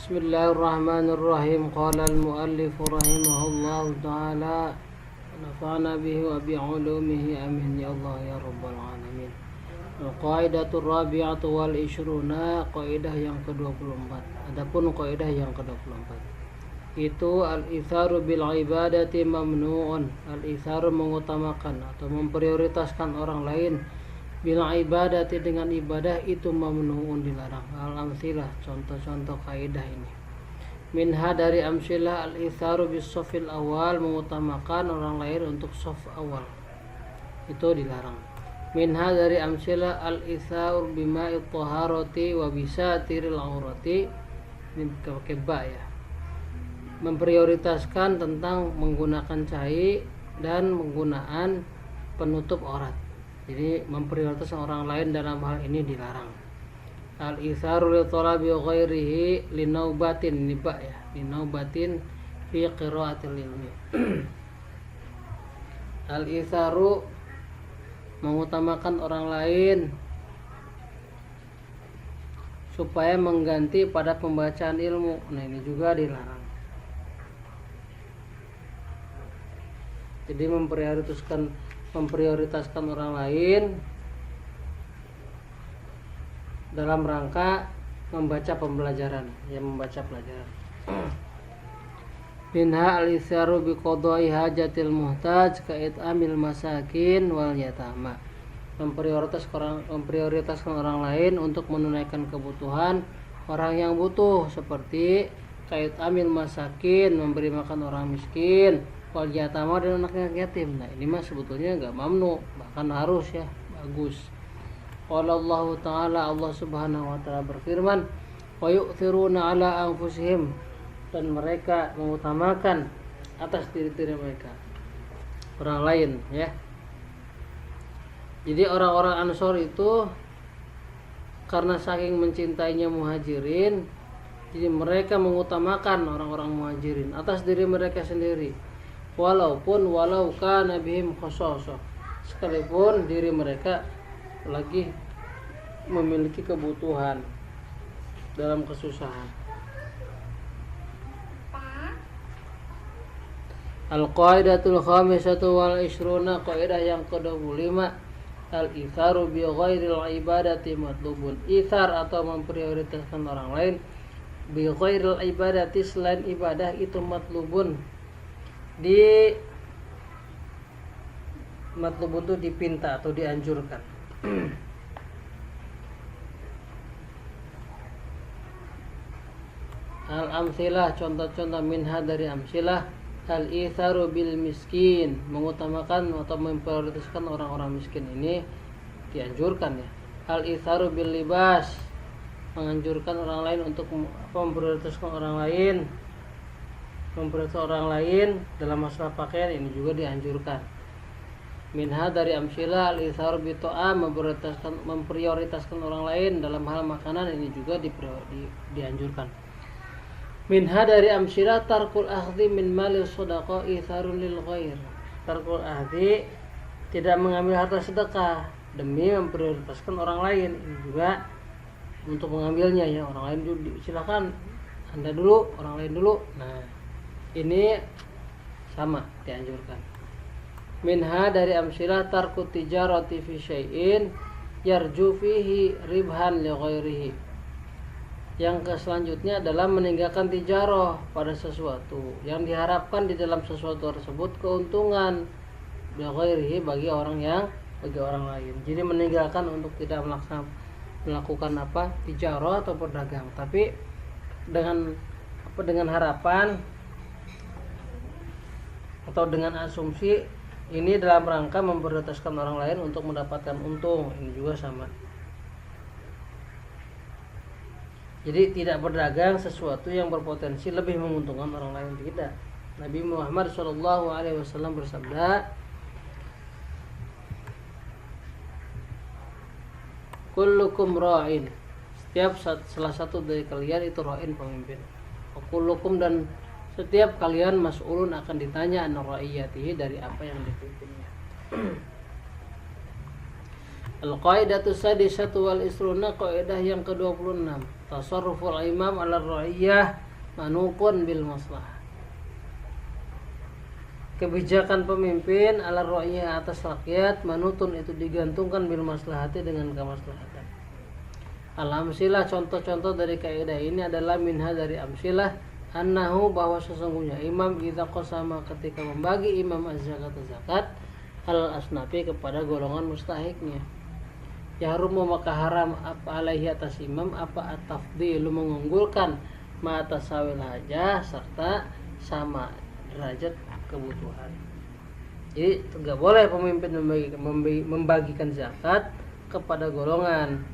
Bismillahirrahmanirrahim. Qala al-muallif rahimahullahu ta'ala, nafa'ana bihi wa bi'ulumihi amin ya Allah ya rabbal alamin. Al-qaidatur rabi'atu wal ishruna, kaidah yang ke-24. Adapun kaidah yang ke-24 itu al-itharu bil ibadati mamnu'un. Al-itharu mengutamakan atau memprioritaskan orang lain bil ibadati dengan ibadah itu mamnu'un, dilarang. Al-amsilah, contoh-contoh kaidah ini. Minha dari amsilah al-itharu bis safil awal, mengutamakan orang lain untuk saf awal, itu dilarang. Minha dari amsilah al-itharu bima'i taharati wa bisatiril aurati, ini pakai ba ya, memprioritaskan tentang menggunakan cai dan penggunaan penutup aurat. Jadi memprioritaskan orang lain dalam hal ini dilarang. Al-itharu li talabi ghairihi linaubatin, ini ba ya, linaubatin fi qiraatil ilmi. Al-itharu mengutamakan orang lain supaya mengganti pada pembacaan ilmu. Nah, ini juga dilarang. Jadi memprioritaskan orang lain dalam rangka membaca pembelajaran, membaca pelajaran. Minha al-itharu bi qada'i hajatil muhtaj ka it'amil masakin wal yatama. Memprioritaskan orang lain untuk menunaikan kebutuhan orang yang butuh, seperti kait amil masakin, memberi makan orang miskin, wal yatama, dan anak yatim. Nah, ini mah sebetulnya enggak mamnu, bahkan harus ya, bagus. Qala Allah Ta'ala, Allah Subhanahu wa Ta'ala berfirman, wa yu'thiruna ala anfusihim, dan mereka mengutamakan atas diri-diri mereka orang lain ya. Jadi orang-orang Ansor itu karena saking mencintainya muhajirin, jadi mereka mengutamakan orang-orang muhajirin atas diri mereka sendiri. Walau kana bihim khasasah, sekalipun diri mereka lagi memiliki kebutuhan dalam kesusahan. Al-qaidatul khamisatu wal ishruna, kaidah yang ke-25, al-itharu bi ghairil ibadati matlubun. Ithar atau memprioritaskan orang lain bi ghairil ibadati, selain ibadah, itu matlubun. Matlubun itu dipinta atau dianjurkan. Al-amsilah, contoh-contoh minha dari amsilah, al-itharu bil miskin, mengutamakan atau memprioritaskan orang-orang miskin, ini dianjurkan ya. Al-itharu bil libas, menganjurkan orang lain untuk memprioritaskan orang lain, memprioritaskan orang lain dalam masalah pakaian, ini juga dianjurkan. Minha dari amsilah al-itharu bi ta'am, memprioritaskan orang lain dalam hal makanan, ini juga dianjurkan. Minha dari amsilah tarkul akhdi min mali shadaqah itharun lil ghair. Tarkul akhdi, tidak mengambil harta sedekah demi memprioritaskan orang lain, ini juga untuk mengambilnya ya. Orang lain dulu, silakan Anda dulu, orang lain dulu. Nah, ini sama, dianjurkan. Minha dari amsilah tarkut tijarati fi syai'in yarju fihi ribhan li ghairihi. Yang selanjutnya adalah meninggalkan tijarah pada sesuatu yang diharapkan di dalam sesuatu tersebut keuntungan li ghairihi, bagi orang lain. Jadi meninggalkan untuk tidak melakukan tijarah atau berdagang, tapi dengan harapan atau dengan asumsi ini dalam rangka memprioritaskan orang lain untuk mendapatkan untung, ini juga sama. Jadi tidak berdagang sesuatu yang berpotensi lebih menguntungkan orang lain, tidak. Nabi Muhammad SAW bersabda, kullukum ra'in, setiap salah satu dari kalian itu ra'in, pemimpin. Kullukum, dan setiap kalian mas'ulun, akan ditanya an ra'iyatihi, dari apa yang dipimpinnya. Al-qaidatu sadisatu wal isruna, kaidah yang ke-26, tasarruful imam ala ra'iyah manutun bil maslahah. Kebijakan pemimpin ala ra'iyah atas rakyat manutun itu digantungkan bil maslahati dengan kemaslahatan. Al-amsilah, contoh-contoh dari kaidah ini adalah minha dari amsilah annahu, bahwa sesungguhnya imam idza qasama, ketika membagi imam az-zakat al-asnafi kepada golongan mustahiknya, yahrumu maka haram apa alaihi atas imam apa at-tafdilu mengunggulkan ma tasawil hajah serta sama derajat kebutuhan. Jadi tidak boleh pemimpin membagikan zakat kepada golongan,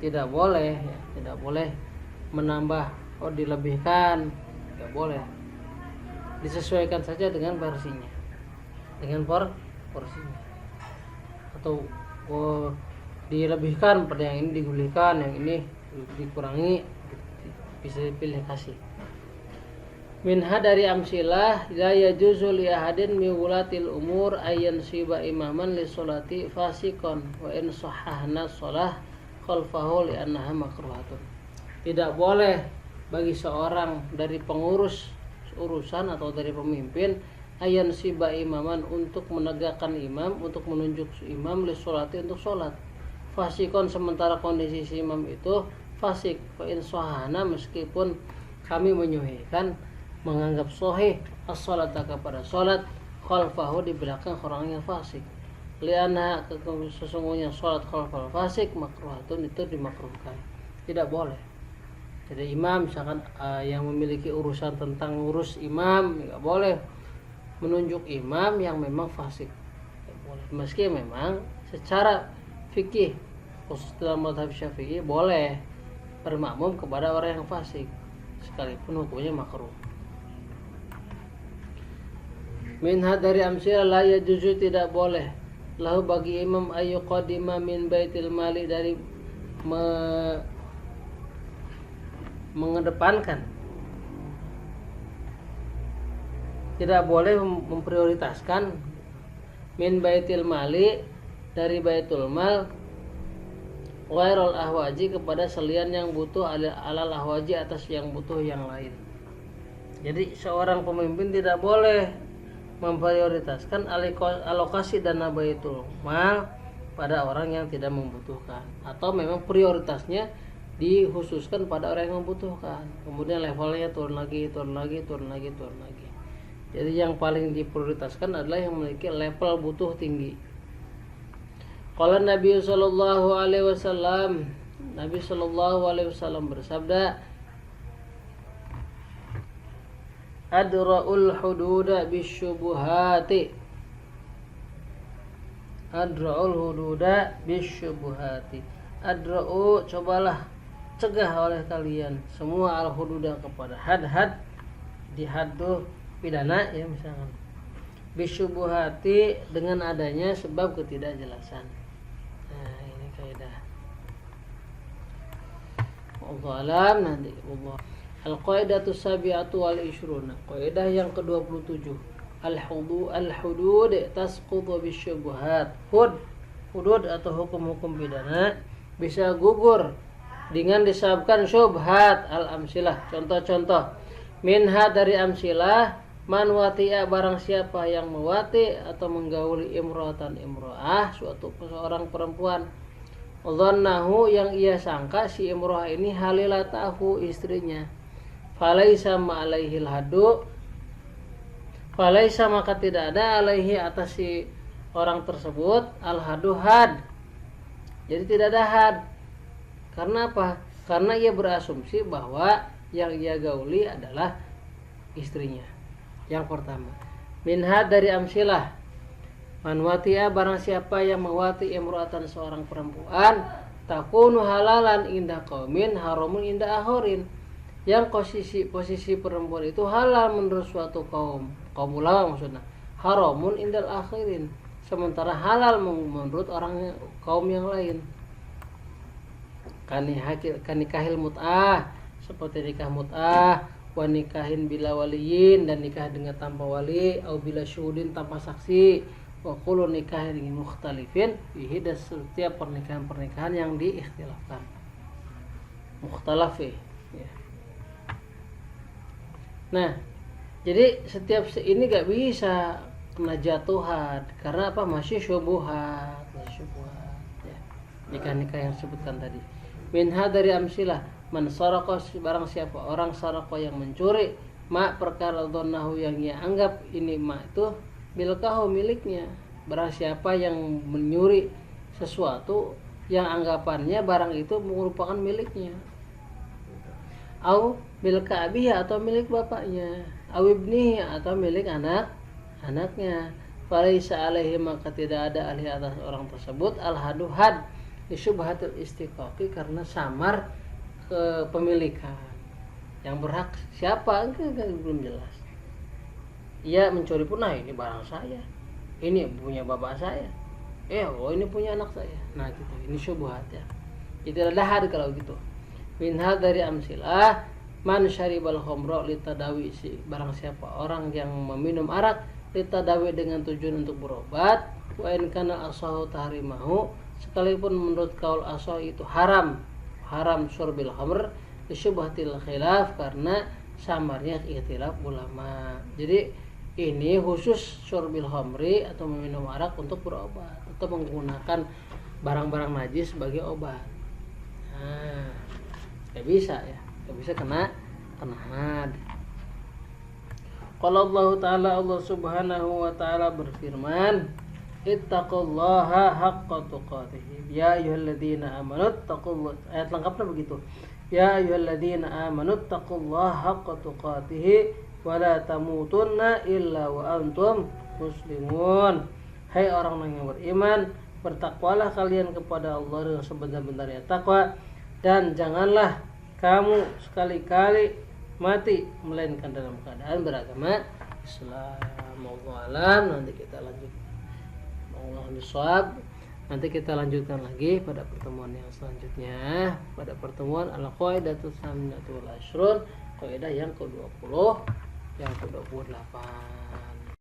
tidak boleh ya, tidak boleh menambah dilebihkan, tidak boleh, disesuaikan saja dengan porsinya, dengan porsinya, atau dilebihkan pada yang ini digulihkan, yang ini dikurangi, bisa dipilih kasih. Minha dari amsilah la yajuzu li ahadin min wulatil umur ayyan siba imaman li sholati fasikon wa in sahahna sholah khalfahu li annaha makruhatun. Tidak boleh bagi seorang dari pengurus urusan atau dari pemimpin ayyan siba imaman untuk menegakkan imam, untuk menunjuk imam li sholati untuk sholat fasikon sementara kondisi si imam itu fasik, fa in sahahna meskipun kami menyuhikan menganggap sahih as-salata kepada salat khalfahu di belakang orang yang fasik, liana sesungguhnya salat khalfal fasik makruhatun itu dimakruhkan, tidak boleh. Jadi imam misalkan yang memiliki urusan tentang urus imam tidak boleh menunjuk imam yang memang fasik, tidak boleh. Meski memang secara fikih khusus dalam mazhab Syafi'i boleh bermakmum kepada orang yang fasik sekalipun hukumnya makruh. Minha dari amsilah la yajuzu tidak boleh lahu bagi imam ayu qadima min baitil mali dari mengedepankan, tidak boleh memprioritaskan min baitil mali dari baitul mal ghairul ahwaji kepada selian yang butuh alal ahwaji atas yang butuh yang lain. Jadi seorang pemimpin tidak boleh memprioritaskan alokasi dana baitul mal pada orang yang tidak membutuhkan, atau memang prioritasnya dikhususkan pada orang yang membutuhkan, kemudian levelnya turun lagi. Jadi yang paling diprioritaskan adalah yang memiliki level butuh tinggi. Qala Nabi sallallahu alaihi wasallam, Nabi sallallahu alaihi wasallam bersabda, adra'ul hududa bisyubuhati, adra'ul hududa bisyubuhati, adra'u cobalah cegah oleh kalian semua al hududa kepada had-had, di haddu pidana ya misalkan, bisyubuhati dengan adanya sebab ketidakjelasan. Nah ini kaidah Allah alam. Nanti Allah al-qaidatu sabi'atu wal ishruna, kaidah yang ke-27, al-hudud tasqutu bisyubuhat. Hudud atau hukum-hukum pidana bisa gugur dengan disebabkan syubhat. Al-amsilah, contoh-contoh, minha dari amsilah man wati'a, barang siapa yang mewati atau menggauli imro'atan imro'ah, suatu seorang perempuan, dhannahu yang ia sangka si imro'ah ini halilatahu istrinya, falaisa ma'alaihil hadu, falaisa maka tidak ada alaihi atas si orang tersebut al hadu had, jadi tidak ada had. Karena apa? Karena ia berasumsi bahwa yang ia gauli adalah istrinya. Yang pertama, minha dari amsilah man wati'a, barang siapa yang mewati imro'atan seorang perempuan, takunu halalan indah qaumin haramun indah akharin, yang posisi perempuan itu halal menurut suatu kaum ulama maksudnya, haramun indal akhirin, sementara halal menurut orang kaum yang lain. Kanikahil mut'ah, seperti nikah mut'ah, wa nikahin bila waliyin, dan nikah dengan tanpa wali, au bila syuhudin tanpa saksi, wa kullu nikahin mukhtalifin fihi, dan setiap pernikahan yang diikhtilafkan. mukhtalaf ya. Nah, jadi setiap ini gak bisa kena jatuhan karena apa? Masih syubhat ya. Nikah-nikah yang disebutkan tadi. Minha dari amsilah man saraqah, barang siapa orang saraqah yang mencuri ma perkara dhannahu yang ia anggap ini ma itu bilkahu miliknya. Barang siapa yang menyuri sesuatu yang anggapannya barang itu merupakan miliknya. Au milka abiha atau milik bapaknya, au ibnihi atau milik anaknya. Falaisa alaihi maka tidak ada alih atas orang tersebut al-hadu had li syubhatil istiqaqi karena samar kepemilikan. Yang berhak siapa kan belum jelas. Ia mencuri pun, nah ini barang saya, ini punya bapak saya, ini punya anak saya. Nah gitu, ini syubhat ya. Itu ada had kalau gitu. Minha dari amsilah man syaribal khamra litadawi, barang siapa orang yang meminum arak litadawi dengan tujuan untuk berobat, wa in kana asahu tahrimahu, sekalipun menurut kaul asah itu haram syurbil khamr lisyubhatil khilaf karena samarnya ikhtilaf ulama. Jadi ini khusus syurbil khamri atau meminum arak untuk berobat atau menggunakan barang-barang najis sebagai obat. Nah, gak bisa ya, gak bisa kena had. Qala Allah Ta'ala, Allah Subhanahu wa Ta'ala berfirman, ittaqullaha haqqa tuqatih ya ayyuhalladzina amanu taqullaha. Ayat lengkapnya begitu, ya ayyuhalladzina amanu taqullaha haqqa tuqatih wa la tamutunna illa wa antum muslimun. Hai orang yang beriman, bertakwalah kalian kepada Allah dengan sebenar-benarnya takwa, dan janganlah kamu sekali-kali mati melainkan dalam keadaan beragama Islam. Wallahu nanti kita lanjut. Nanti kita lanjutkan lagi pada pertemuan yang selanjutnya, pada pertemuan al-qaidatus saminatul asyrun, kaidah yang ke-20 yang ke-28.